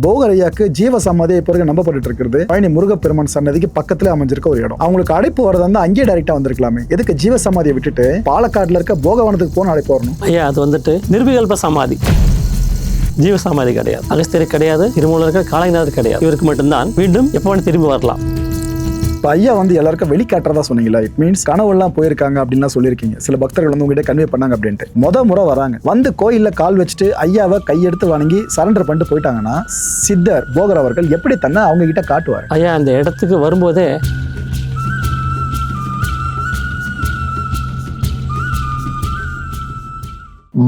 போகர் ஐயாக்கு ஜீவ சமாதி இப்போ இருக்க நம்பப்பட்டு இருக்கிறது பழனி முருகப்பெருமான் சன்னதிக்கு பக்கத்துல அமைஞ்சிருக்க ஒரு இடம். அவங்களுக்கு அழைப்பு வரது வந்து அங்கேயே டைரக்டா வந்திருக்கலாமே, எதுக்கு ஜீவ சமாதியை விட்டுட்டு பாலக்காடுல இருக்க போகவனத்துக்கு போன அழைப்பு வரணும்? ஐயா அது வந்துட்டு நிர்விகல்ப சமாதி, ஜீவ சமாதி கிடையாது. அகஸ்தியருக்கு கிடையாது, திருமூலருக்கு, காளைநாதர் கிடையாது. இவருக்கு மட்டும்தான் மீண்டும் எப்போ வேணும் திரும்பி வரலாம். இப்போ ஐயா வந்து எல்லாருக்கும் வெளிக்காட்டுறதா சொன்னீங்களா? இட் மீன்ஸ் கனவுலாம் போயிருக்காங்க அப்படின்லாம் சொல்லியிருக்கீங்க. சில பக்தர்கள் வந்து உங்ககிட்ட கன்வே பண்ணாங்க அப்படின்ட்டு. முறை வராங்க, வந்து கோயில்ல கால் வச்சுட்டு ஐயாவை கையெடுத்து வணங்கி சரண்டர் பண்ணிட்டு போயிட்டாங்கன்னா சித்தர் போகர் அவர்கள் எப்படி தன்னை அவங்க கிட்ட காட்டுவார்? ஐயா அந்த இடத்துக்கு வரும்போதே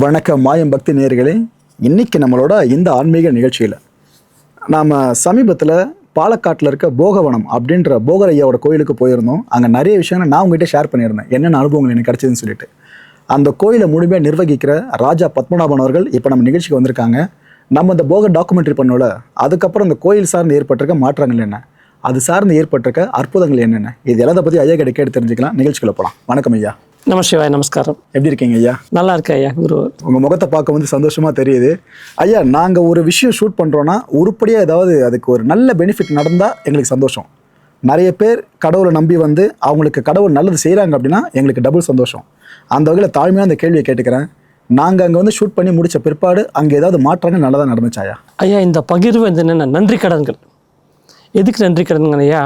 வணக்கம் மாயம் பக்தி நேயர்களே. இன்னைக்கு நம்மளோட இந்த ஆன்மீக நிகழ்ச்சியில் நாம் சமீபத்தில் பாலக்காட்டில் இருக்க போகவனம் அப்படின்ற போகர் ஐயாவோட கோயிலுக்கு போயிருந்தோம். அங்கே நிறைய விஷயங்களை நான் உங்ககிட்ட ஷேர் பண்ணியிருந்தேன், என்னென்ன அனுபவங்கள் எனக்கு கிடைச்சதுன்னு சொல்லிட்டு. அந்த கோயிலை முழுமையாக நிர்வகிக்கிற ராஜா பத்மநாபன் அவர்கள் இப்போ நம்ம நிகழ்ச்சிக்கு வந்திருக்காங்க. நம்ம இந்த போகர் டாக்குமெண்ட்ரி பண்ணோல, அதுக்கப்புறம் இந்த கோயில் சார்ந்து ஏற்பட்டிருக்க மாற்றங்கள் என்ன, அது சார்ந்து ஏற்பட்டிருக்க அற்புதங்கள் என்னென்ன, இது எல்லாத்தை பற்றி ஐயா கிட்ட கேட்டு தெரிஞ்சுக்கலாம். நிகழ்ச்சிக்குள்ள போகலாம். வணக்கம் ஐயா. நம சிவாய். நமஸ்காரம். எப்படி இருக்கீங்க ஐயா? நல்லா இருக்கேன் ஐயா. குரு உங்கள் முகத்தை பார்க்க வந்து சந்தோஷமாக தெரியுது ஐயா. நாங்கள் ஒரு விஷயம் ஷூட் பண்ணுறோன்னா உருப்படியாக ஏதாவது அதுக்கு ஒரு நல்ல பெனிஃபிட் நடந்தால் எங்களுக்கு சந்தோஷம். நிறைய பேர் கடவுளை நம்பி வந்து அவங்களுக்கு கடவுள் நல்லது செய்கிறாங்க அப்படின்னா எங்களுக்கு டபுள் சந்தோஷம். அந்த வகையில் தாழ்மையாக அந்த கேள்வியை கேட்டுக்கிறேன். நாங்கள் அங்கே வந்து ஷூட் பண்ணி முடித்த பிற்பாடு அங்கே ஏதாவது மாற்றங்கள் நல்லதாக நடந்துச்சாயா? ஐயா இந்த பகிர்வு வந்து என்னென்ன நன்றி கடன்கள். எதுக்கு நன்றி கடன்கள் ஐயா?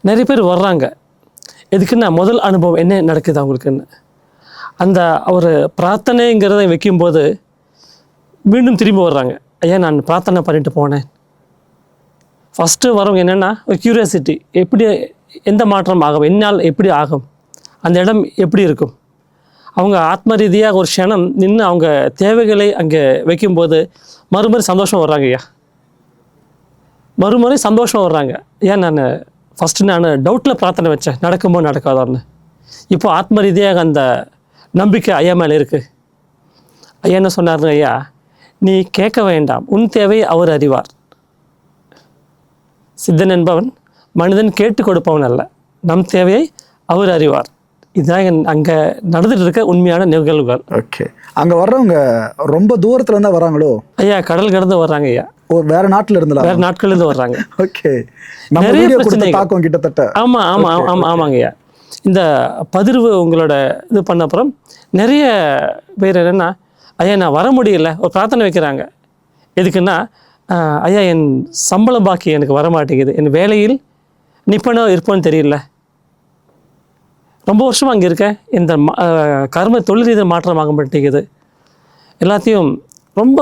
நிறைய பேர் வர்றாங்க, எதுக்குன்னா முதல் அனுபவம் என்ன நடக்குது அவங்களுக்குன்னு. அந்த ஒரு பிரார்த்தனைங்கிறத வைக்கும்போது மீண்டும் திரும்பி வர்றாங்க. ஐயா நான் பிரார்த்தனை பண்ணிட்டு போனேன். ஃபஸ்ட்டு வரவங்க என்னென்னா ஒரு க்யூரியாசிட்டி, எப்படி எந்த மாற்றம் ஆகும், என்னால் எப்படி ஆகும், அந்த இடம் எப்படி இருக்கும். அவங்க ஆத்ம ரீதியாக ஒரு க்ஷணம் நின்று அவங்க தேவைகளை அங்கே வைக்கும்போது மறுமுறை சந்தோஷம் வர்றாங்க ஐயா. மறுமுறை சந்தோஷம் வர்றாங்க. ஏன் நான் ஃபஸ்ட்டு நான் டவுட்டில் பிரார்த்தனை வச்சேன், நடக்குமோ நடக்காதான்னு. இப்போ ஆத்ம ரீதியாக அந்த நம்பிக்கை ஐயா மேலே இருக்குது. ஐயா என்ன சொன்னாருங்க, ஐயா நீ கேட்க வேண்டாம், உன் தேவையை அவர் அறிவார். சித்தன் என்பவன் மனிதன் கேட்டு கொடுப்பவன் அல்ல, நம் தேவையை அவர் அறிவார். இதுதான் அங்கே நடந்துட்டு இருக்க உண்மையான நிகழ்வுகள். ஓகே, அங்கே வர்றவங்க ரொம்ப தூரத்தில் இருந்தால் வராங்களோ? ஐயா கடல் கடந்து வர்றாங்க ஐயா. வேற நாட்டில் இருந்து, வேற நாட்கள்லேருந்து வர்றாங்க. ஓகே, நிறைய பிரச்சனைகள் கிட்டத்தட்ட. ஆமாங்க ஐயா. இந்த பதிர்வு உங்களோட இது பண்ண அப்புறம் நிறைய பேர் என்னென்னா, ஐயா நான் வர முடியல, ஒரு பிரார்த்தனை வைக்கிறாங்க. எதுக்குன்னா, ஐயா என் சம்பள பாக்கி எனக்கு வர மாட்டேங்குது, என் வேலையில் நிப்பனோ இருப்போன்னு தெரியல, ரொம்ப வருஷமாக அங்கே இருக்கேன், இந்த கர்ம தொழில் ரீதியாக மாற்றம் ஆக மாட்டேங்குது, எல்லாத்தையும் ரொம்ப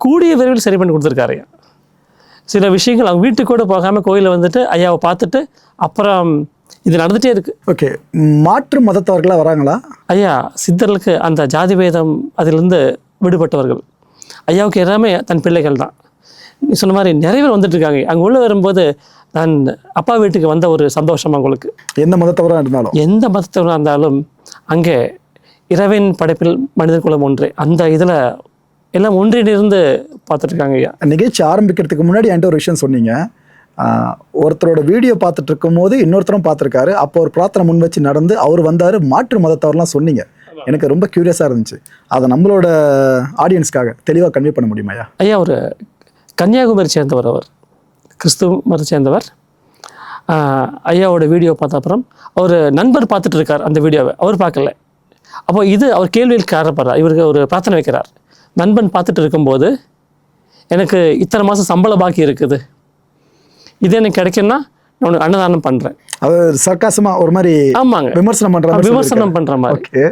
கூடிய விரைவில் சரி பண்ணி கொடுத்துருக்காரு ஐயா. சில விஷயங்கள் அவங்க வீட்டுக்கு கூட போகாமல் கோயிலில் வந்துட்டு ஐயாவை பார்த்துட்டு அப்புறம் இது நடந்துகிட்டே இருக்குது. ஓகே, மாற்று மதத்தவர்களாக வராங்களா ஐயா? சித்தர்களுக்கு அந்த ஜாதி பேதம் அதிலிருந்து விடுபட்டவர்கள். ஐயாவுக்கு எல்லாமே தன் பிள்ளைகள் தான். நீ சொன்ன மாதிரி நிறைய பேர் வந்துட்டு இருக்காங்க. அங்கே உள்ளே வரும்போது நான் அப்பா வீட்டுக்கு வந்த ஒரு சந்தோஷம் அவங்களுக்கு. எந்த மதத்தவராக இருந்தாலும், எந்த மதத்தவராக இருந்தாலும் அங்கே இறைவன் படைப்பில் மனிதர் குலம் ஒன்றே, அந்த இதில் எல்லாம் ஒன்றிலிருந்து பார்த்துட்ருக்காங்க ஐயா. நிகழ்ச்சி ஆரம்பிக்கிறதுக்கு முன்னாடி என்கிட்ட ஒரு விஷயம் சொன்னீங்க. ஒருத்தரோட வீடியோ பார்த்துட்டு இருக்கும் போது இன்னொருத்தரும் பார்த்துருக்காரு, அப்போ ஒரு பிரார்த்தனை முன் வச்சு நடந்து அவர் வந்தார், மாற்று மதத்தவர்லாம் சொன்னீங்க. எனக்கு ரொம்ப க்யூரியஸாக இருந்துச்சு. அதை நம்மளோட ஆடியன்ஸ்க்காக தெளிவாக கன்வே பண்ண முடியுமா ஐயா? ஐயா ஒரு கன்னியாகுமரி சேர்ந்தவர், அவர் கிறிஸ்துவ மதத்தை சேர்ந்தவர். ஐயாவோட வீடியோ பார்த்த அப்புறம் அவர் நண்பர் பார்த்துட்டு இருக்கார் அந்த வீடியோவை, அவர் பார்க்கல. அப்போ இது அவர் கேள்வியில் காரணப்படுறார், இவருக்கு ஒரு பிரார்த்தனை வைக்கிறார். நண்பன் பார்த்துட்டு இருக்கும்போது எனக்கு இத்தனை மாதம் சம்பள பாக்கி இருக்குது, இது எனக்கு கிடைக்குன்னா நான் உனக்கு அன்னதானம் பண்ணுறேன். அது சர்க்காசமாக ஒரு மாதிரி, ஆமாங்க, விமர்சனம் பண்ணுற மாதிரி. ஓகே,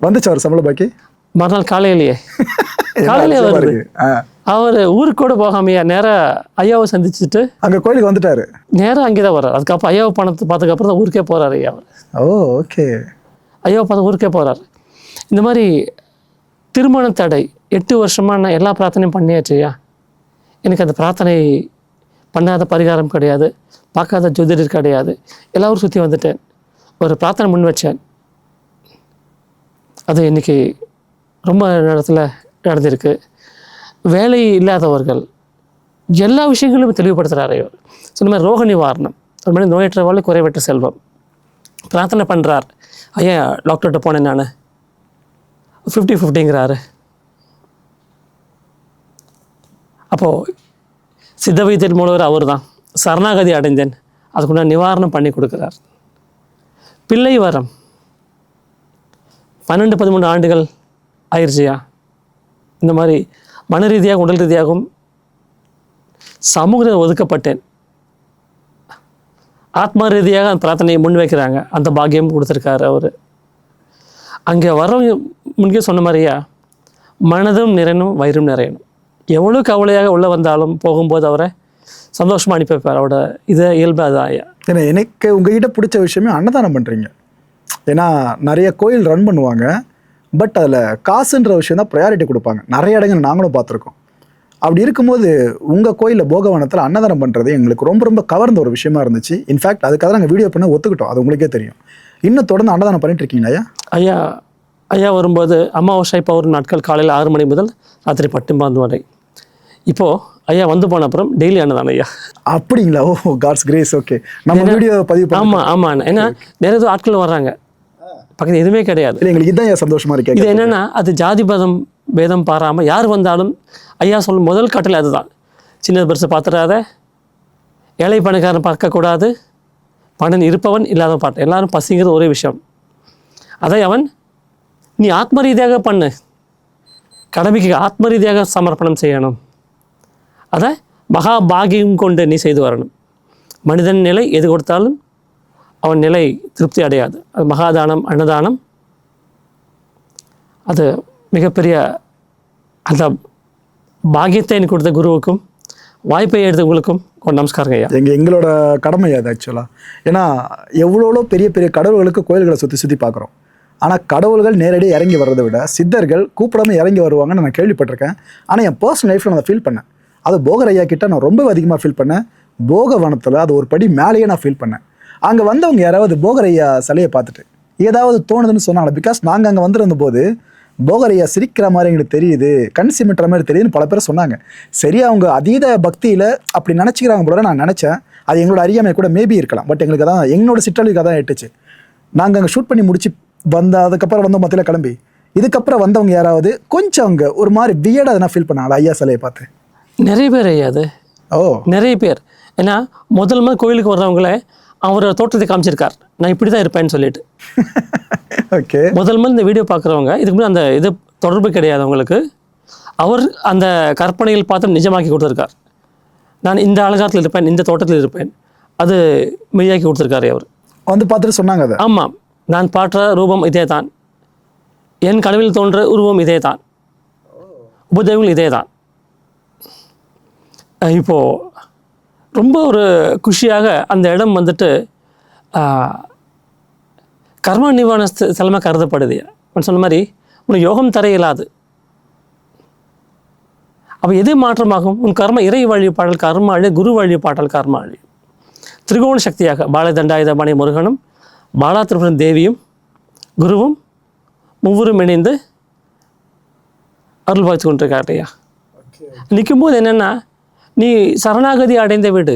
வந்துச்சு அவர் சம்பள பாக்கி மறுநாள் காலையிலேயே வருது. அவர் ஊருக்கு கூட போகாமையா நேராக ஐயாவை சந்திச்சுட்டு அங்கே கோயிலுக்கு வந்துட்டாரு, நேராக அங்கே தான் வர்றார். அதுக்கப்புறம் ஐயாவை பணத்தை பார்த்ததுக்கப்புறம் தான் ஊருக்கே போகிறார் ஐயா. ஓ ஓகே, ஐயாவை பார்த்து ஊருக்கே போகிறார். இந்த மாதிரி திருமண தடை 8 வருஷமாக நான் எல்லா பிரார்த்தனையும் பண்ணியாச்சு ஐயா. எனக்கு அந்த பிரார்த்தனை பண்ணாத பரிகாரம் கிடையாது, பார்க்காத ஜோதிடர் கிடையாது, எல்லாரும் சுற்றி வந்துட்டேன், ஒரு பிரார்த்தனை முன் வச்சேன். அது இன்றைக்கி ரொம்ப இடத்துல நடந்திருக்கு. வேலை இல்லாதவர்கள் எல்லா விஷயங்களும் தெளிவுபடுத்துகிறார் ஐயா. சொன்ன மாதிரி ரோக நிவாரணம், அது மாதிரி நோயற்ற வாழ்க்கை குறைவற்ற செல்வம் பிரார்த்தனை பண்ணுறார். ஐயா டாக்டர்கிட்ட போனேன் நான், 50-50ங்கிறாரு. அப்போது சித்த வைத்தியர் மூலவர் அவர் தான். சரணாகதி அடைந்தேன், அதுக்குள்ள நிவாரணம் பண்ணி கொடுக்குறார். பிள்ளை வரம் 12-13 ஆண்டுகள் ஆயிடுச்சியா. இந்த மாதிரி மன ரீதியாக உடல் ரீதியாகவும் சமூக ஒதுக்கப்பட்டேன். ஆத்மா ரீதியாக அந்த பிரார்த்தனையை முன் வைக்கிறாங்க. அந்த பாக்கியம் கொடுத்துருக்காரு அவர். அங்கே வர முன்கே சொன்ன மாதிரியா, மனதும் நிறையணும், வயிறும் நிறையணும். எவ்வளோ கவலையாக உள்ளே வந்தாலும் போகும்போது அவரை சந்தோஷமாக அனுப்பி வைப்பார். அவரோட இதை இயல்பு அதான் ஐயா. ஏன்னா எனக்கு உங்ககிட்ட பிடிச்ச விஷயமே அன்னதானம் பண்ணுறீங்க. ஏன்னா நிறைய கோயில் ரன் பண்ணுவாங்க, பட் அதில் காசுன்ற விஷயம் தான் ப்ரையாரிட்டி கொடுப்பாங்க. நிறைய இடங்கள் நாங்களும் பார்த்துருக்கோம். அப்படி இருக்கும்போது உங்கள் கோயிலில் போகவனத்தில் அன்னதானம் பண்ணுறது எங்களுக்கு ரொம்ப ரொம்ப கவர்ந்த ஒரு விஷயமா இருந்துச்சு. இன்ஃபேக்ட் அதுக்காக நாங்கள் வீடியோ பண்ண ஒத்துக்கிட்டோம். அது உங்களுக்கே தெரியும். இன்னும் தொடர்ந்து அன்னதானம் பண்ணிட்டு இருக்கீங்களா ஐயா? ஐயா ஐயா வரும்போது அமாவாசை பௌர்ணமி நாட்கள் காலையில் 6 மணி முதல் ராத்திரி 10 வரை. இப்போது ஐயா வந்து போன அப்புறம் டெய்லி அன்னதானம் ஐயா. அப்படிங்களா? ஓ, காட்ஸ் கிரேஸ். ஓகே, நம்ம வீடியோ பதிவு ஆமாம் ஆமாம். ஏன்னா நிறைய ஆட்கள் வர்றாங்க, பக்கத்தில் எதுவுமே கிடையாது. இல்லை, எங்களுக்கு இதுதான் சந்தோஷமாக இருக்கு. இது என்னென்னா, அது ஜாதி பேதம் பாராமல் யார் வந்தாலும் ஐயா சொல்லும் முதல் கட்டளை அதுதான். சின்ன பெருசு பார்த்துடாத, ஏழை பணக்காரன் பார்க்கக்கூடாது, பணம் இருப்பவன் இல்லாதவன் பார்த்து எல்லாரும் பசிங்கிறது ஒரே விஷயம். அதை அவன் நீ ஆத்ம ரீதியாக பண்ணு, கடமைக்கு ஆத்ம ரீதியாக சமர்ப்பணம் செய்யணும். அதை மகா பாகியம் கொண்டு நீ செய்து வரணும். மனிதன் நிலை எது கொடுத்தாலும் அவன் நிலை திருப்தி அடையாது. அது மகாதானம், அன்னதானம், அது மிகப்பெரிய அந்த பாக்கியத்தை எனக்கு கொடுத்த குருவுக்கும் வாய்ப்பை எடுத்தவங்களுக்கும் நமஸ்காரங்க ஐயா. எங்களோட கடமை அது ஆக்சுவலாக. ஏன்னா எவ்வளோ பெரிய பெரிய கடவுள்களுக்கு கோயில்களை சுற்றி பார்க்குறோம். ஆனால் கடவுள்கள் நேரடியாக இறங்கி வர்றதை விட சித்தர்கள் கூப்பிடாமல் இறங்கி வருவாங்கன்னு நான் கேள்விப்பட்டிருக்கேன். ஆனால் என் பர்சனல் லைஃப்பில் நான் ஃபீல் பண்ணேன். அது போகர் ஐயா கிட்ட நான் ரொம்ப அதிகமாக ஃபீல் பண்ணேன். போகவனத்தில் அது ஒரு படி மேலேயே நான் ஃபீல் பண்ணேன். அங்கே வந்தவங்க யாராவது போகர் ஐயா சிலையை பார்த்துட்டு ஏதாவது தோணுதுன்னு சொன்னாங்க. பிகாஸ் நாங்கள் அங்கே வந்திருந்த போது போகர் ஐயா சிரிக்கிற மாதிரி எங்களுக்கு தெரியுது, கண் சிமிட்டுற மாதிரி தெரியுதுன்னு பல பேர் சொன்னாங்க. சரி, அவங்க அதீத பக்தியில் அப்படி நினச்சிக்கிறாங்க போல நான் நினச்சேன். அது எங்களோட அறியாமை கூட மேபி இருக்கலாம். பட் எங்களுக்கு அதான், எங்களோட சிற்றலுக்கு அதான் எட்டுச்சு. நாங்கள் அங்கே ஷூட் பண்ணி முடிச்சு அதுக்கப்புறம் வந்தோம் மத்தியில் கிளம்பி. இதுக்கப்புறம் வந்தவங்க யாராவது கொஞ்சம் அவங்க ஒரு மாதிரி வியர்டாக எதனா ஃபீல் பண்ணாங்களா ஐயா சிலையை பார்த்து? நிறைய பேர் ஐயா. அது நிறைய பேர். ஏன்னா முதல் மாதிரி கோயிலுக்கு வர்றவங்களே அவரோட தோற்றத்தை காமிச்சிருக்கார், நான் இப்படி தான் இருப்பேன்னு சொல்லிட்டு. ஓகே, முதல் மாதிரி இந்த வீடியோ பார்க்குறவங்க இதுக்கு முன்னாடி அந்த இது தொடர்பு கிடையாது அவங்களுக்கு. அவர் அந்த கற்பனைகள் பார்த்து நிஜமாக்கி கொடுத்துருக்கார். நான் இந்த அலங்காரத்தில் இருப்பேன், இந்த தோட்டத்தில் இருப்பேன், அது மெய்யாக்கி கொடுத்துருக்காரு அவர். வந்து பார்த்துட்டு சொன்னாங்க அதை. ஆமாம், நான் பாற்ற ரூபம் இதே தான், என் கனவில் தோன்ற உருவம் இதே தான், உபதேவங்கள் இதே தான். இப்போது ரொம்ப ஒரு குஷியாக அந்த இடம் வந்துட்டு கர்ம நிவாரண ஸ்தலமாக கருதப்படுது. சொன்ன மாதிரி உனக்கு யோகம் தர இயலாது. அப்போ எது மாற்றமாகும்? உன் கர்ம இறை வழிபாடல் கர்ம அழி, குரு வழிபாட்டல் கர்ம அழி. திரிகோண சக்தியாக பாலதண்டாயுதபாணி முருகனும் பாலா திரிபுரன் தேவியும் குருவும் மூவரும் இணைந்து அருள் பாய்ச்சி கொண்டிருக்காருயா. நிற்கும்போது என்னென்னா, நீ சரணாகதி அடைந்த வீடு,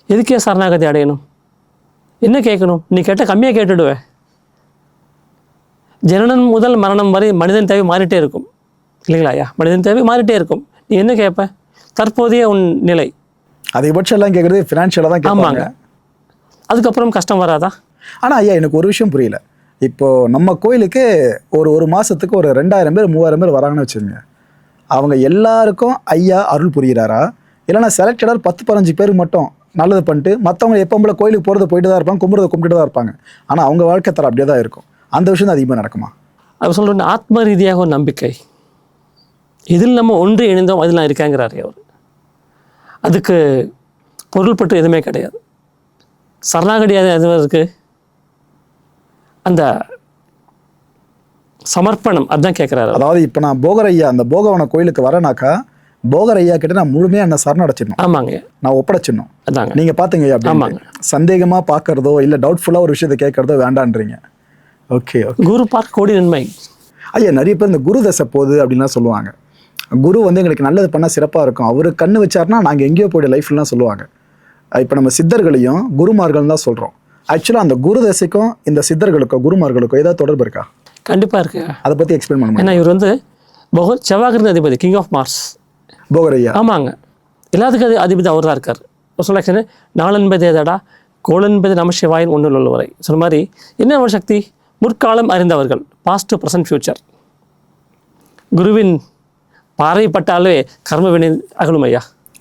எதுக்கே சரணாகதி அடையணும்? என்ன கேட்கணும்? நீ கேட்ட கம்மியாக கேட்டுடுவே. ஜனனம் முதல் மரணம் வரை மனிதன் தேவை மாறிட்டே இருக்கும் இல்லைங்களா ஐயா? மனிதன் தேவை மாறிட்டே இருக்கும். நீ என்ன கேட்ப? தற்போதைய உன் நிலை அதிகபட்சம் எல்லாம் கேட்குறது ஃபினான்ஷியலாக தான் கேட்பாங்க. அதுக்கப்புறம் கஷ்டம் வராதா? ஆனால் ஐயா எனக்கு ஒரு விஷயம் புரியல. இப்போது நம்ம கோயிலுக்கு ஒரு மாதத்துக்கு ஒரு 2000 பேர் 3000 பேர் வராங்கன்னு வச்சுருங்க. அவங்க எல்லாருக்கும் ஐயா அருள் புரிகிறாரா, இல்லைனா செலக்டடாக 10-15 பேருக்கு மட்டும் நல்லது பண்ணிட்டு மற்றவங்க எப்போ போல கோயிலுக்கு போயிட்டு தான் இருப்பாங்க, கும்பிட்டு தான் இருப்பாங்க. ஆனால் அவங்க வாழ்க்கை தர அப்படியே தான் இருக்கும். அந்த விஷயம் தான் அதிகமாக நடக்குமா? அவர் சொல்கிற ஆத்ம ரீதியாக ஒரு நம்பிக்கை, இதில் நம்ம ஒன்று இணைந்தோம், அதில் நான் இருக்கேங்கிறாரு அவர். அதுக்கு பொருள் பற்று எதுவுமே கிடையாது. சரணாகடியாக எதுவும் இருக்குது, அந்த சமர்ப்பணம் அதுதான் கேட்குறாரு. அதாவது இப்போ நான் போகர் ஐயா அந்த போகவன கோயிலுக்கு வரேனாக்கா போகர் ஐயா கிட்ட நான் முழுமையாக என்ன சரணடைச்சிடணும். ஆமாங்க, நான் ஒப்படைச்சிடணும். அதாங்க நீங்கள் பார்த்துங்க ஐயா. ஆமாங்க, சந்தேகமாக பார்க்குறதோ இல்லை டவுட்ஃபுல்லாக ஒரு விஷயத்தை கேட்குறதோ வேண்டான்றீங்க. ஓகே, குரு பார்க்க கோடி நன்மை. ஐயா நிறைய பேர் இந்த குரு தசை போகுது அப்படின்லாம் சொல்லுவாங்க. குரு வந்து எங்களுக்கு நல்லது பண்ணால் சிறப்பாக இருக்கும், அவர் கண்ணு வச்சார்னா நாங்கள் எங்கேயோ போய்ட்டு லைஃப்லாம் சொல்லுவாங்க. இப்போ நம்ம சித்தர்களையும் குருமார்கள் தான் சொல்கிறோம். ஆக்சுவலாக அந்த குரு தசைக்கும் இந்த சித்தர்களுக்கோ குருமார்களுக்கோ ஏதாவது தொடர்பு இருக்கா? கண்டிப்பாக இருக்கு. அதை பற்றி எக்ஸ்பிளைன் பண்ண முடியும்? ஏன்னா இவர் வந்து செவ்வாய்க்கிரக அதிபதி, கிங் ஆஃப் மார்ஸ் போகர் ஐயா. ஆமாங்க. எல்லாத்துக்கும் அது அதிபதி அவர் தான் இருக்கார். சொல்ல நாளென்பது ஏதடா கோளென்பது நம சிவாயின் ஒன்றில் உள்ளவரை சொன்ன மாதிரி என்ன ஒரு சக்தி, முற்காலம் அறிந்தவர்கள், பாஸ்ட் ப்ரெசன்ட் ஃபியூச்சர். குருவின் பார்வைப்பட்டாலே கர்மவினை அகலும் ஐயா.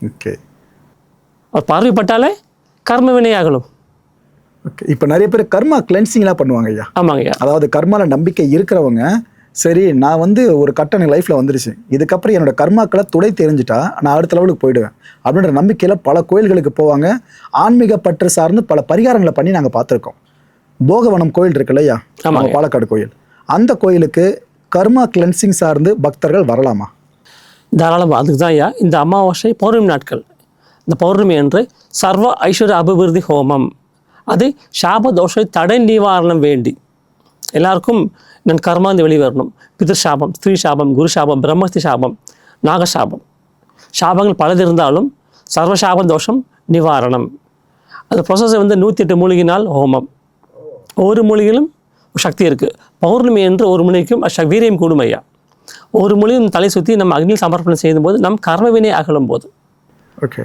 ஓகே, அவர் பார்வைப்பட்டாலே கர்மவினை அகலும். ஓகே. இப்போ நிறைய பேர் கர்மா கிளென்சிங்லாம் பண்ணுவாங்க ஐயா. ஆமாங்க ஐயா. அதாவது கர்மால நம்பிக்கை இருக்கிறவங்க, சரி நான் வந்து ஒரு கட்டம் என் லைஃப்பில் வந்துருச்சு, இதுக்கப்புறம் என்னோட கர்மாக்களை துடை தெரிஞ்சுட்டா நான் அடுத்த லெவலுக்கு போயிடுவேன் அப்படின்ற நம்பிக்கையில் பல கோயில்களுக்கு போவாங்க. ஆன்மீக பற்று சார்ந்து பல பரிகாரங்களை பண்ணி நாங்கள் பார்த்துருக்கோம். போகவனம் கோயில் இருக்கு இல்லையா, நம்ம பாலக்காடு கோயில், அந்த கோயிலுக்கு கர்மா கிளென்சிங் சார்ந்து பக்தர்கள் வரலாமா? தாராளமாக. அதுக்கு தான் ஐயா இந்த அமாவாசை பௌர்ணமி நாட்கள், இந்த பௌர்ணமி என்று சர்வ ஐஸ்வர்ய அபிவிருத்தி ஹோமம், அது சாப தோஷ தடை நிவாரணம் வேண்டி எல்லாருக்கும் நான் கர்மாந்து வெளிவரணும். பிதர் சாபம், ஸ்திரீ சாபம், குரு சாபம், பிரம்மஸ்தி சாபம், நாகசாபம், சாபங்கள் பலது இருந்தாலும் சர்வசாப தோஷம் நிவாரணம். அந்த ப்ரொசஸ் வந்து 108 மூலிகையினால் ஹோமம். ஒவ்வொரு மூலிகையிலும் சக்தி இருக்குது. பௌர்ணமி என்று ஒரு மூலிகைக்கும் வீரியம் கூடும் ஐயா. ஒரு மூலிகையும் தலை சுற்றி நம்ம அக்னியில் சமர்ப்பணம் செய்யும்போது நம் கர்மவினை அகலும் போது, ஓகே,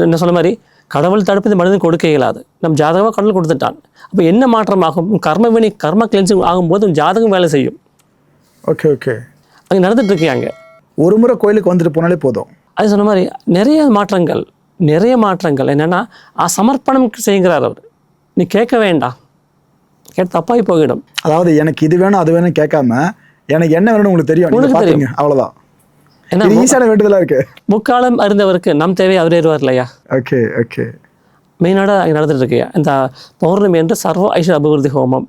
என்ன சொன்ன மாதிரி கடவுள் தடுப்பு இந்த மனிதன் கொடுக்க இயலாது. நம் ஜாதகமாக கடவுள் கொடுத்துட்டான். அப்போ என்ன மாற்றம் ஆகும்? கர்மவினை கர்ம கிளென்சிங் ஆகும்போது ஜாதகம் வேலை செய்யும். Okay, okay. அங்கே நடந்துட்டு இருக்காங்க. ஒரு முறை கோயிலுக்கு வந்துட்டு போனாலே போதும். அது சொன்ன மாதிரி நிறைய மாற்றங்கள் என்னென்னா சமர்ப்பணம் செய்கிறார் அவர். நீ கேட்க வேண்டாம், கேட்டு தப்பாகி போயிடும். அதாவது எனக்கு இது வேணும் அது வேணும் கேட்காம எனக்கு என்ன வேணும்னு உங்களுக்கு தெரியும், அவ்வளோதான். ஏன்னா ஈஸியான வேண்டுதலாக இருக்கு. முக்காலம் அறிந்தவருக்கு நம் தேவை அவரே இருவார் இல்லையா. Okay, okay. மெயினாக அங்கே நடந்துட்டு இருக்கையா இந்த பௌர்ணமி என்று சர்வ ஐஸ்வர்ய அபிவிருத்தி ஹோமம்,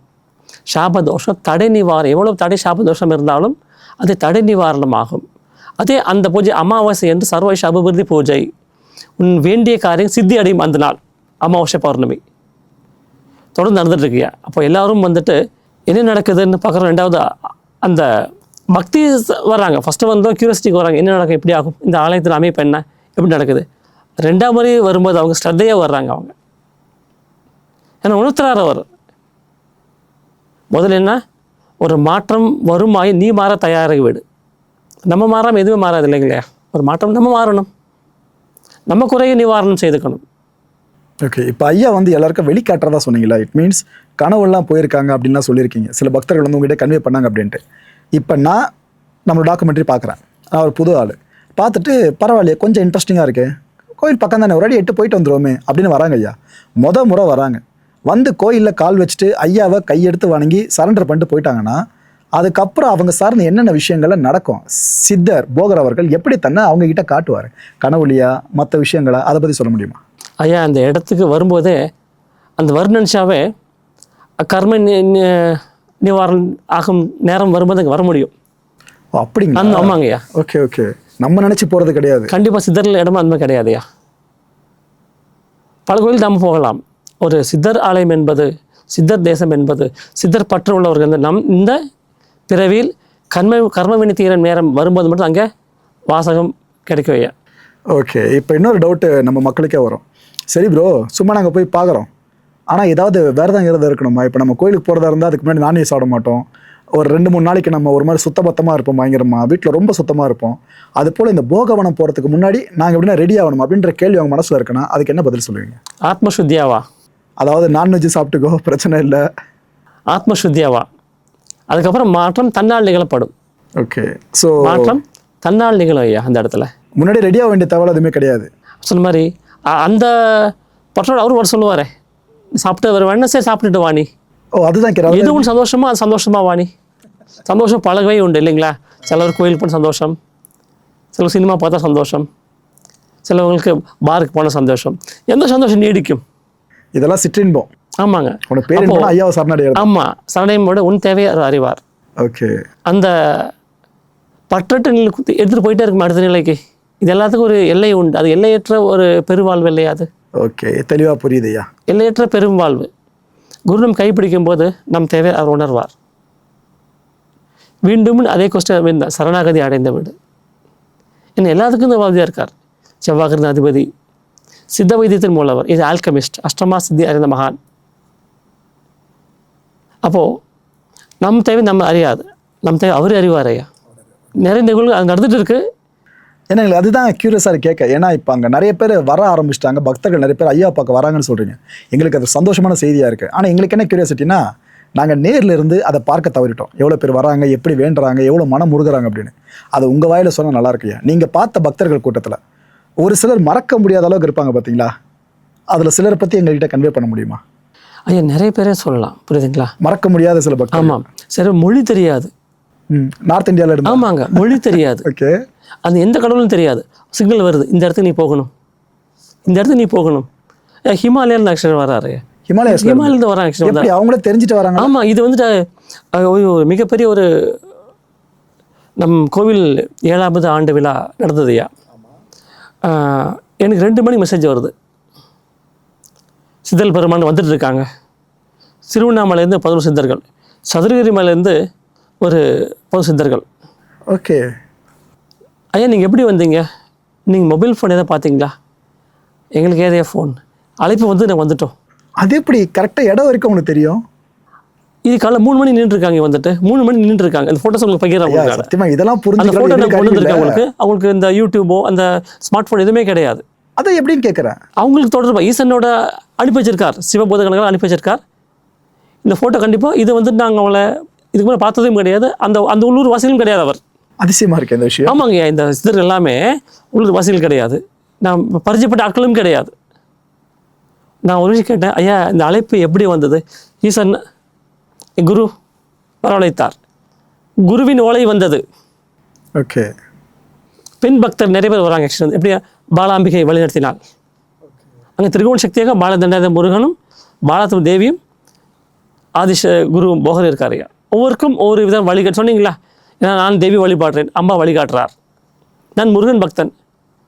சாபதோஷம் தடை நிவாரணம். எவ்வளவு தடை சாபதோஷம் இருந்தாலும் அது தடை நிவாரணமாகும். அதே அந்த பூஜை அமாவாசை என்று சர்வ ஐஸ்வர்ய அபிவிருத்தி பூஜை, உன் வேண்டிய காரியம் சித்தி அடையும் அந்த நாள் அமாவாசை பௌர்ணமி தொடர்ந்து நடந்துட்டு இருக்கியா. அப்போ எல்லாரும் வந்துட்டு என்ன நடக்குதுன்னு பார்க்குறோம். ரெண்டாவது அந்த பக்தி வர்றாங்க. ஃபஸ்ட்டு வந்தோம் கியூரியாசிட்டிக்கு வராங்க, என்ன நடக்கும், எப்படி ஆகும், இந்த ஆலயத்தில் அமைப்பு என்ன, எப்படி நடக்குது. ரெண்டாம் முறை வரும்போது அவங்க ஸ்ரத்தையாக வர்றாங்க. அவங்க ஏன்னா உணர்த்துறார் அவர். முதல்ல என்ன, ஒரு மாற்றம் வருமாய் நீ மாற தயாராகி விடு. நம்ம மாறாமல் எதுவுமே மாறாது இல்லைங்களா. ஒரு மாற்றம் நம்ம மாறணும், நம்ம குறைய நிவாரணம் செய்துக்கணும். ஓகே, இப்போ ஐயா வந்து எல்லாருக்கும் வெளிக்காட்டுறதா சொன்னீங்களா? இட் மீன்ஸ் கனவுலாம் போயிருக்காங்க அப்படின்லாம் சொல்லியிருக்கீங்க. சில பக்தர்கள் வந்து உங்ககிட்ட கன்வே பண்ணாங்க அப்படின்ட்டு. இப்போ நான் நம்மளோட டாக்குமெண்ட்ரி பார்க்குறேன். நான் ஒரு புது ஆள் பார்த்துட்டு பரவாயில்லையே கொஞ்சம் இன்ட்ரெஸ்டிங்காக இருக்குது, கோயில் பக்கம் தானே ஒரு அடி 8 போயிட்டு வந்துடுவோமே அப்படின்னு வராங்க ஐயா. முறை வராங்க, வந்து கோயிலில் கால் வச்சுட்டு ஐயாவை கையெடுத்து வணங்கி சரண்டர் பண்ணிட்டு போயிட்டாங்கன்னா அதுக்கப்புறம் அவங்க சார்ந்த என்னென்ன விஷயங்கள்லாம் நடக்கும், சித்தர் போகர் அவர்கள் எப்படி தன்னை அவங்கக்கிட்ட காட்டுவார், கனவுலியா மற்ற விஷயங்களா, அதை பற்றி சொல்ல முடியுமா? ஐயா அந்த இடத்துக்கு வரும்போதே அந்த வர்ணன்ஷாவே கர்ம நிவாரணம் ஆகும் நேரம் வரும்போது அங்கே வர முடியும். அப்படிங்களா? ஆமாங்க ஐயா. Okay, okay. நம்ம நினச்சி போகிறது கிடையாது. கண்டிப்பாக சித்தரில் இடமா அந்த மாதிரி கிடையாதுயா. பல கோயில் நம்ம போகலாம். ஒரு சித்தர் ஆலயம் என்பது, சித்தர் தேசம் என்பது, சித்தர் பற்று உள்ளவர்கள் இந்த பிறவியில் கர்மவினை தீர நேரம் வரும்போது மட்டும் அங்கே வாசகம் கிடைக்கும் ஐயா. ஓகே, இப்போ இன்னொரு டவுட்டு நம்ம மக்களுக்கே வரும். சரி ப்ரோ, சும்மா நாங்கள் போய் பார்க்குறோம், ஆனால் ஏதாவது விரதம் இருக்கணுமா? இப்போ நம்ம கோயிலுக்கு போகிறதா இருந்தால் அதுக்கு முன்னாடி நான்வெஜ் சாப்பிட மாட்டோம், ஒரு 2-3 நாளைக்கு நம்ம ஒரு மாதிரி சுத்தபத்தமாக இருப்போம், பயங்கரமாக வீட்டில் ரொம்ப சுத்தமாக இருப்போம். அது போல் இந்த போகவனம் போகிறதுக்கு முன்னாடி நாங்கள் எப்படின்னா ரெடி ஆகணும் அப்படின்ற கேள்வி அவங்க மனசில் இருக்குன்னா அதுக்கு என்ன பதில் சொல்லுவீங்க? ஆத்மசுத்தியாவா? அதாவது நான்வெஜ் சாப்பிட்டுக்கோ, பிரச்சனை இல்லை. ஆத்மசுத்தியாவா? அதுக்கப்புறம் மாற்றம் தன்னால் நிகழப்படும். ஓகே, ஸோ மாற்றம் தன்னால் நிகழும் ஐயா. அந்த இடத்துல முன்னாடி ரெடியாக வேண்டிய தகவல் எதுவுமே கிடையாது. சொன்ன மாதிரி அந்த பற்றோட அவர் வர சொல்லுவாரே, சாப்பிட்டு வருவேன், சரி சாப்பிட்டுட்டு வாணி. ஓ, அதுதான் எது ஒன்று சந்தோஷமா அது சந்தோஷமா வாணி. சந்தோஷம் பழகவே உண்டு இல்லைங்களா. சிலர் கோயில் போன சந்தோஷம், சிலர் சினிமா பார்த்தா சந்தோஷம், சிலவங்களுக்கு பாருக்கு போன சந்தோஷம். எந்த சந்தோஷம் நீடிக்கும்? இதெல்லாம் சிற்றின்பம். ஆமாங்க. உனக்கு பேர் என்ன? ஐயாவை சரணடையார். ஆமாம், சரணடையோட உன் தேவையை அறிவார். ஓகே, அந்த பற்றட்டு நிலை எடுத்துகிட்டு போயிட்டே இருக்கும் அடுத்த நிலைக்கு. இது எல்லாத்துக்கும் ஒரு எல்லை உண்டு. அது எல்லையற்ற ஒரு பெருவாழ்வு இல்லையா அது? ஓகே, தெளிவாக புரியுது ஐயா. எல்லையற்ற பெரும் வாழ்வு. குரு நம் கைப்பிடிக்கும் போது நம் தேவை அவர் உணர்வார். மீண்டும் அதே கொஸ்டின் சரணாகதி அடைந்த வீடு. இன்னும் எல்லாத்துக்கும் இந்த வாழ்வியாக இருக்கார். செவ்வாகிருந்த அதிபதி, சித்த வைத்தியத்தின் மூலவர், இது ஆல்கமிஸ்ட், அஷ்டமா சித்தி அறிந்த மகான். அப்போது நம் தேவை நம்ம அறியாது, நம் தேவை அவர் அறிவார் ஐயா. நிறைய நிகழ்வு அது நடந்துட்டு இருக்கு. ஏன்னா எங்களுக்கு அதுதான் க்யூரியஸாக கேட்க. ஏன்னா இப்போ அங்கே நிறைய பேர் வர ஆரம்பிச்சிட்டாங்க, பக்தர்கள் நிறைய பேர் ஐயா பார்க்க வராங்கன்னு சொல்கிறீங்க. எங்களுக்கு அது சந்தோஷமான செய்தியாக இருக்குது. ஆனால் எங்களுக்கு என்ன க்யூரியாசிட்டினா, நாங்கள் நேரில் இருந்து அதை பார்க்க தவறிட்டோம். எவ்வளோ பேர் வராங்க, எப்படி வேண்டுறாங்க, எவ்வளோ மனம் முருகுறாங்க அப்படின்னு. அது உங்கள் வாயில் சொன்னால் நல்லா இருக்குயா. நீங்கள் பார்த்த பக்தர்கள் கூட்டத்தில் ஒரு சிலர் மறக்க முடியாத அளவுக்கு இருப்பாங்க பார்த்தீங்களா, அதில் சிலரை பற்றி எங்கள்கிட்ட கன்வே பண்ண முடியுமா? ஐயா நிறைய பேரே சொல்லலாம், புரியுதுங்களா? மறக்க முடியாத சில பக்தர். ஆமாம், சரி, மொழி தெரியாது. நார்த் இந்தியாவில் இருந்து. ஆமாங்க, மொழி தெரியாது. ஓகே. அது எந்த கடவுளும் தெரியாது. சிக்னல் வருது, இந்த இடத்துக்கு நீ போகணும், இந்த இடத்துக்கு நீ போகணும். ஹிமாலயன் ஆக்சுவலாக வராரு. ஹிமாலயிலேருந்து வராங்க ஆக்சுவலாக. அவங்களே தெரிஞ்சுட்டு வராங்க. ஆமாம், இது வந்துட்டு ஒரு மிகப்பெரிய ஒரு நம் கோவில் 7வது ஆண்டு விழா நடந்ததுயா. எனக்கு 2 மணி மெசேஜ் வருது, சித்தல் பெருமான் வந்துட்டு இருக்காங்க. திருவண்ணாமலையிலேருந்து 11 சித்தர்கள், சதுரகிரி மலையிலேருந்து ஒரு 10 சித்தர்கள். ஓகே. ஐயா நீங்கள் எப்படி வந்தீங்க? நீங்கள் மொபைல் ஃபோன் எதாவது பார்த்தீங்களா? எங்களுக்கு ஏதையா ஃபோன் அழைப்பு வந்து நாங்கள் வந்துட்டோம். அது எப்படி கரெக்டாக இடம் வரைக்கும் உங்களுக்கு தெரியும்? இது காலைல 3 மணி நின்றுருக்காங்க, வந்துட்டு 3 மணி நின்றுருக்காங்க. அந்த ஃபோட்டோஸ் உங்களுக்கு பகிர்றாங்க. சத்தியமா இதெல்லாம் அந்த ஃபோட்டோ நான் கொண்டு வந்திருக்கேன். அவங்களுக்கு இந்த யூடியூபோ அந்த ஸ்மார்ட் ஃபோன் எதுவுமே கிடையாது. அதை எப்படின்னு கேட்குறேன். அவங்களுக்கு தொடர்பு ஈசனோட அனுப்பி வச்சிருக்கார், சிவபோதகங்கள் அனுப்பி வச்சிருக்கார். இந்த ஃபோட்டோ கண்டிப்பாக இது வந்து நாங்கள் அவங்கள இதுக்கு மேலே பார்த்ததும் கிடையாது, அந்த அந்த உள்ளூர் வாசிகளும் கிடையாது. அவர் அதிசயமாக இருக்குது இந்த விஷயம். ஆமாங்க, இந்த சித்தர்கள் எல்லாமே உள்ளூர் வாசிகள் கிடையாது, நான் பரிச்சயப்பட்ட ஆட்களும் கிடையாது. நான் ஒரு விஷயம் கேட்டேன், ஐயா இந்த அழைப்பு எப்படி வந்தது? ஈசன் குரு வரவழைத்தார், குருவின் ஓலை வந்தது. ஓகே. பெண் பக்தர் நிறைய பேர் வராங்க. ஆக்சுவலி எப்படியா பாலாம்பிகை வழிநடத்தினாள். அங்கே திரிகோண சக்தியாக பாலதண்டாத முருகனும் பாலத்து தேவியும் ஆதிஷ குரு போகர் இருக்கார். ஐயா ஒவ்வொருக்கும் ஒவ்வொரு விதம் வழிகாட்டு சொன்னீங்களா. ஏன்னா நான் தேவி வழிபாடுறேன், அம்பா வழிகாட்டுறார். நான் முருகன் பக்தன்,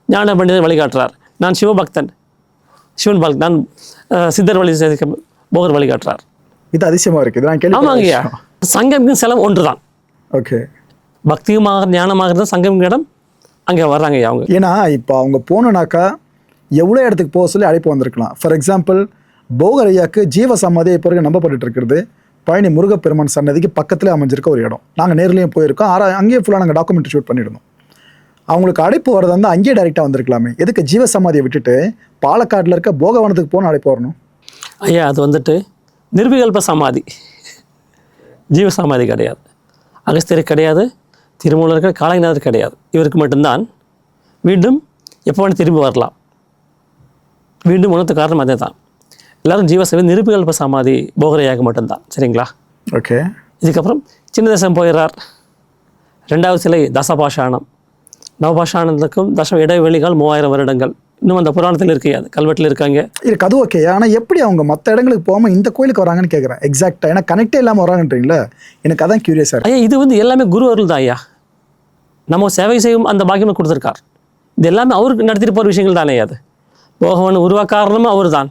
ஞான பண்டிதர் வழிகாட்டுறார். நான் சிவபக்தன், சிவன் பக்தன். நான் சித்தர் வழி போகர் வழிகாட்டுறார். இது அதிசயமாக இருக்குது. நான் கேள்வி. ஆமாங்கய்யா, சங்கமிக்கும் செலம் ஒன்று தான். ஓகே. பக்தியுமாக ஞானமாக இருந்தால் சங்கமிக்கும் இடம் அங்கே வர்றாங்க அவங்க. ஏன்னா இப்போ அவங்க போனோன்னாக்கா எவ்வளோ இடத்துக்கு போக சொல்லி அழைப்பு வந்திருக்கலாம். ஃபார் எக்ஸாம்பிள் போகர் ஐயாவுக்கு ஜீவ சமாதி இப்போ வரைக்கும் நம்பப்பட்டு இருக்கிறது பழனி முருகப்பெருமான் சன்னதிக்கு பக்கத்தில் அமைஞ்சிருக்க ஒரு இடம். நாங்கள் நேர்லேயும் போயிருக்கோம். அங்கேயே ஃபுல்லாக நாங்கள் டாக்குமெண்ட்ரி ஷூட் பண்ணியிருந்தோம். அவங்களுக்கு அழைப்பு வரது வந்து அங்கேயே டைரெக்டாக வந்திருக்கலாமே. எதுக்கு ஜீவ சமாதியை விட்டுட்டு பாலக்காட்டில் இருக்க போகவனத்துக்கு போன அழைப்பு வரணும்? ஐயா அது வந்துட்டு நிர்விகல்ப சமாதி, ஜீவ சமாதி கிடையாது. அகஸ்தியர் கிடையாது, திருமூலர்கள் காளைநாதர் கிடையாது. இவருக்கு மட்டும்தான் மீண்டும் எப்போ வேணும் திரும்பி வரலாம். மீண்டும் உணர்த்த காரணம் அதே தான். எல்லோரும் ஜீவசமாதி நிருபிகல்ப சமாதி போகரையாக மட்டும்தான். சரிங்களா? ஓகே. இதுக்கப்புறம் சின்ன தேசம் போயிடுறார். 2வது சிலை தசபாஷாணம். நவபாஷாணத்துக்கும் தசம் இடைவெளிகள் 3000 வருடங்கள். இன்னும் அந்த புராணத்தில் இருக்கு, அது கல்வெட்டில் இருக்காங்க. இருக்கு. அது ஓகே. ஆனால் எப்படி அவங்க மற்ற இடங்களுக்கு போகாமல் இந்த கோயிலுக்கு வராங்கன்னு கேட்குறேன். எக்ஸாக்டாக ஏன்னா கனெக்டே இல்லாமல் வராங்கன்றீங்களா? எனக்கு அதான் க்யூரியஸாக இருக்கு. ஐயா இது வந்து எல்லாமே குரு அருள் தான். ஐயா நம்ம சேவை செய்யும் அந்த பாக்கியமாக கொடுத்துருக்கார். இது எல்லாமே அவருக்கு நடத்திட்டு போகிற விஷயங்கள் தானே. அது போகவன் உருவாக்க காரணமும் அவர் தான்.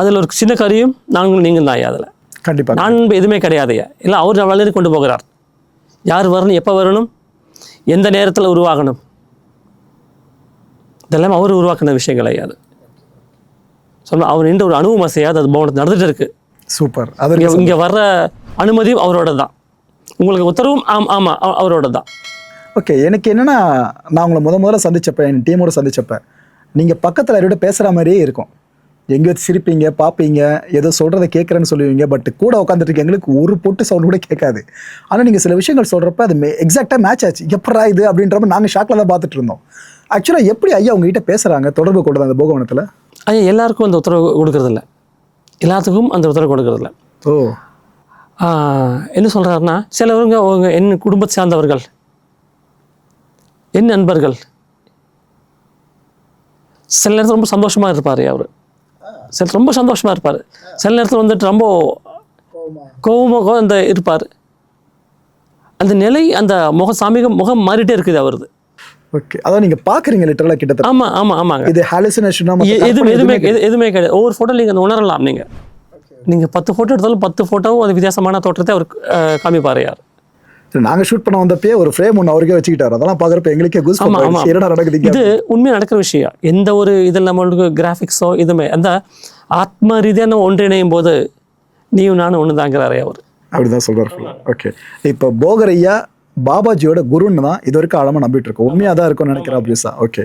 அதில் ஒரு சின்ன கரியும் நாங்களும் நீங்கள் தான். ஐயா அதில் கண்டிப்பாக நான் எதுவுமே கிடையாது. ஐயா எல்லாம் அவர் வளர்ந்து கொண்டு போகிறார். யார் வரணும், எப்போ வரணும், எந்த நேரத்தில் உருவாகணும், இதெல்லாம் அவர் உருவாக்கின விஷயங்கள். ஐயா அது சொன்னால் அவர் நின்று ஒரு அனுபவம் செய்யாது, அது பவனத்தில் நடந்துகிட்டு இருக்கு. சூப்பர். இங்கே வர்ற அனுமதியும் அவரோட தான், உங்களுக்கு உத்தரவும் ஆமாம் அவரோட தான். ஓகே. எனக்கு என்னென்னா, நான் உங்களை முதல்ல சந்திச்சப்ப, என் டீமோட சந்திச்சப்ப நீங்கள் பக்கத்தில் யாரோட பேசுகிற மாதிரியே இருக்கும். எங்கேயோ சிரிப்பீங்க, பார்ப்பீங்க, ஏதோ சொல்கிறத கேட்குறேன்னு சொல்லுவீங்க. பட் கூட உட்காந்துட்டு எங்களுக்கு ஒரு பொட்டு சவுண்ட் கூட கேட்காது. ஆனால் நீங்கள் சில விஷயங்கள் சொல்கிறப்ப அது எக்ஸாக்டாக மேட்ச் ஆச்சு. எப்படா இது அப்படின்றப்ப நாங்கள் ஷாக்கில் தான் பார்த்துட்டு இருந்தோம். ஆக்சுவலாக எப்படி ஐயா உங்ககிட்ட பேசுகிறாங்க, தொடர்பு கொண்டது அந்த போகவனத்தில்? ஐயா எல்லாருக்கும் அந்த உத்தரவு கொடுக்கறதில்ல, எல்லாத்துக்கும் அந்த உத்தரவு கொடுக்கறதில்ல. ஓ. என்ன சொல்கிறாருன்னா, சிலவங்க அவங்க என் குடும்பத்தை சார்ந்தவர்கள், என் நண்பர்கள், சில நேரத்தில் ரொம்ப சந்தோஷமாக இருப்பார் அவர். சில ரொம்ப சந்தோஷமாக இருப்பார். சில நேரத்தில் வந்துட்டு ரொம்ப கோபமாக அந்த இருப்பார். அந்த நிலை, அந்த முகம் மாறிட்டே இருக்குது அவரது. ஓகே. அதான் நீங்கள் பார்க்குறீங்க லிட்டரலாக கிட்டத்தட்ட. ஆமாங்க. இது ஹாலுசினேஷன் எதுவுமே கிடையாது. ஒவ்வொரு ஃபோட்டோ நீங்கள் அந்த உணரலாம். நீங்கள் 10 ஃபோட்டோ எடுத்தாலும் 10 ஃபோட்டோவும் அது வித்தியாசமான தோற்றத்தை அவர் காமிப்பார். யார் நாங்கள் ஷூட் பண்ண வந்தப்பே ஒரு ஃப்ரேம் ஒன்று அவருக்கே வச்சுக்கிட்டார். அதெல்லாம் பார்க்குறப்ப எங்களுக்கே என்னடா நடக்குது. இது உண்மையாக நடக்கிற விஷயம். எந்த ஒரு இதில் நம்மளுக்கு கிராஃபிக்ஸோ இதுவுமே அந்த ஆத்ம ரீதியான ஒன்றிணையும் போது நீயும் நானும் ஒன்று தாங்கிறாரே அவர். அப்படிதான் சொல்கிறார். ஓகே. இப்போ போகர் ஐயா பாபாஜியோட குருன்னு தான் இது வரைக்கும் ஆழமாக நம்பிட்டு இருக்கோம். உண்மையாக தான் இருக்கும்னு நினைக்கிறேன் அபியூஸா. ஓகே,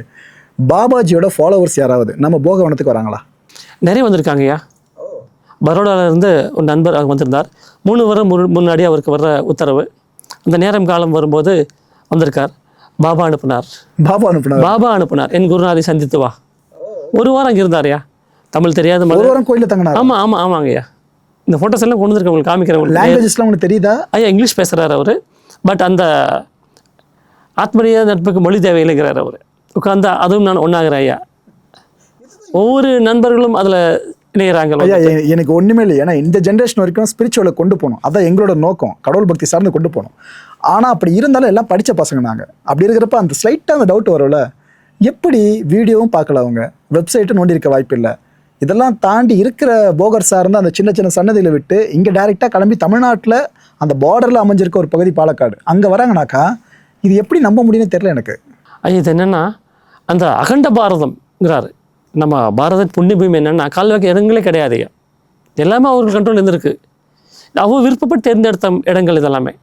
பாபாஜியோட ஃபாலோவர்ஸ் யாராவது நம்ம போகவனத்துக்கு வராங்களா? நிறைய வந்திருக்காங்கய்யா. பரோடாவிலேருந்து ஒரு நண்பர் அங்கே வந்திருந்தார். 3 வாரம் முன்னாடி அவருக்கு வர்ற உத்தரவு. அந்த நேரம் காலம் வரும்போது வந்திருக்கார். பாபா அனுப்புனார் என் குருநாதை சந்தித்து வா. 1 வாரம் அங்கே இருந்தார்யா. தமிழ் தெரியாத ஒரு வாரம் கோயிலில் தங்கினார். ஆமாங்கய்யா. இந்த ஃபோட்டோஸ் எல்லாம் கொண்டு வந்துருக்கேன், உங்களுக்கு காமிக்கிறேன். லாங்குவேஜஸ்லாம் உங்களுக்கு தெரியுதா? ஐயா இங்கிலீஷ் பேசுகிறார் அவர். பட் அந்த ஆத்மீய நட்புக்கு மொழி தேவையில்லைங்கிறார் அவர். உட்காந்தா அதுவும் நான் ஒன்றாகிறேன் ஐயா. ஒவ்வொரு நண்பர்களும் அதில் இணைகிறாங்க ஐயா. எனக்கு ஒன்றுமே இல்லை. ஏன்னா இந்த ஜென்ரேஷன் வரைக்கும் ஸ்பிரிச்சுவலை கொண்டு போகணும், அதான் எங்களோட நோக்கம். கடவுள் பக்தி சார்ந்து கொண்டு போகணும். ஆனால் அப்படி இருந்தாலும் எல்லாம் படித்த பசங்க நாங்கள். அப்படி இருக்கிறப்ப அந்த ஸ்லைட்டாக அந்த டவுட் வரும்ல, எப்படி வீடியோவும் பார்க்கல, அவங்க வெப்சைட்டும் நோண்டி இருக்க வாய்ப்பு இல்லை. இதெல்லாம் தாண்டி இருக்கிற போகர் சார்ந்த அந்த சின்ன சின்ன சன்னதிகளை விட்டு இங்கே டைரெக்டாக கிளம்பி தமிழ்நாட்டில் அந்த பார்டரில் அமைஞ்சிருக்க ஒரு பகுதி பாலக்காடு, அங்கே வராங்கனாக்கா இது எப்படி நம்ப முடியும்னு தெரியல எனக்கு. ஐயா இது என்னென்னா அந்த அகண்ட பாரதம்ங்கிறாரு. நம்ம பாரத புண்ணிய பூமி என்னென்னா கால் வைக்க இடங்களே கிடையாது ஐயா. எல்லாமே அவர்கள் கண்ட்ரோல் இருந்திருக்கு. அவங்க விருப்பப்பட்டு தேர்ந்தெடுத்த இடங்கள் இதெல்லாமே.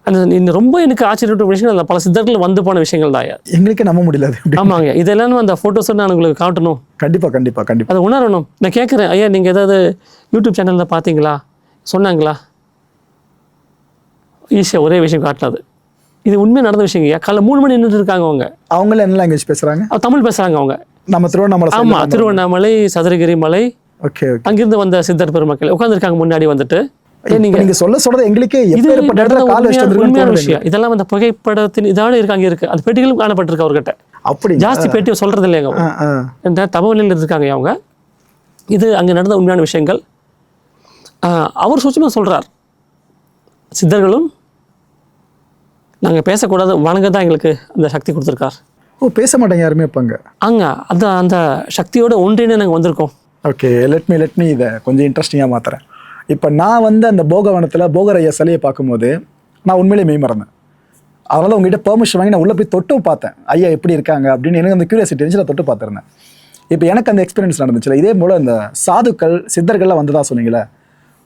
அந்த இன்னும் ரொம்ப எனக்கு ஆச்சரியப்பட்ட விஷயம் அதில் பல சித்தர்கள் வந்து போன விஷயங்கள் தான் ஐயா. எங்களுக்கே நம்ப முடியல. ஆமாங்க, இதெல்லாம் அந்த ஃபோட்டோஸை நான் உங்களுக்கு காட்டணும். கண்டிப்பாக அதை உணரணும். நான் கேட்குறேன் ஐயா, நீங்கள் ஏதாவது யூடியூப் சேனலில் பார்த்தீங்களா, சொன்னாங்களா? ஈஸியாக ஒரே விஷயம் காட்டினது. இது உண்மையாக நடந்த விஷயம் ஐயா. காலைல 3 மணி நின்றுட்டு இருக்காங்க. அவங்கள என்ன லாங்குவேஜ் பேசுகிறாங்க? தமிழ் பேசுகிறாங்க அவங்க. நம்ம திருவண்ணாமலை. ஆமாம், திருவண்ணாமலை, சதுரகிரி மலை. ஓகே. அங்கிருந்து வந்த சித்தர் பெருமக்கள் உட்காந்துருக்காங்க முன்னாடி வந்துட்டு. நீங்க சொல்றது எங்களுக்கே உண்மையான விஷயம். இதெல்லாம் அந்த புகைப்படத்தின் இதான இருக்காங்க இருக்கு. அந்த பெட்டிகளும் காணப்பட்டிருக்கு அவர்கிட்ட. அப்படி ஜாஸ்தி பெட்டி சொல்றது இல்லைங்க. தபவலில் இருக்காங்க அவங்க. இது அங்க நடந்த உண்மையான விஷயங்கள். அவர் சூட்சமா சொல்றார், சித்தர்களும் நாங்க பேசக்கூடாது, வணங்க தான் எங்களுக்கு அந்த சக்தி கொடுத்துருக்கார். பேச மாட்டாங்க யாருமே இருப்பாங்க அங்க. அந்த சக்தியோட ஒன்றினே நாங்கள் வந்திருக்கோம். ஓகே, லெட் மீ இதை கொஞ்சம் இன்ட்ரெஸ்டிங்காக மாற்றுறேன். இப்போ நான் அந்த போகவனத்தில் போகர் ஐயா சிலையை பார்க்கும்போது நான் உண்மையிலே மெய் மறந்தேன். அதனால் உங்ககிட்ட பெர்மிஷன் வாங்கி நான் உள்ளே போய் தொட்டும் பார்த்தேன், ஐயா எப்படி இருக்காங்க அப்படின்னு. எனக்கு அந்த கியூரியாசிட்டி இருந்துச்சு, நான் தொட்டு பார்த்துருந்தேன். இப்போ எனக்கு அந்த எக்ஸ்பீரியன்ஸ் நடந்துச்சுல. இதே போல் இந்த சாதுக்கள் சித்தர்கள்லாம் வந்ததா சொன்னீங்களே,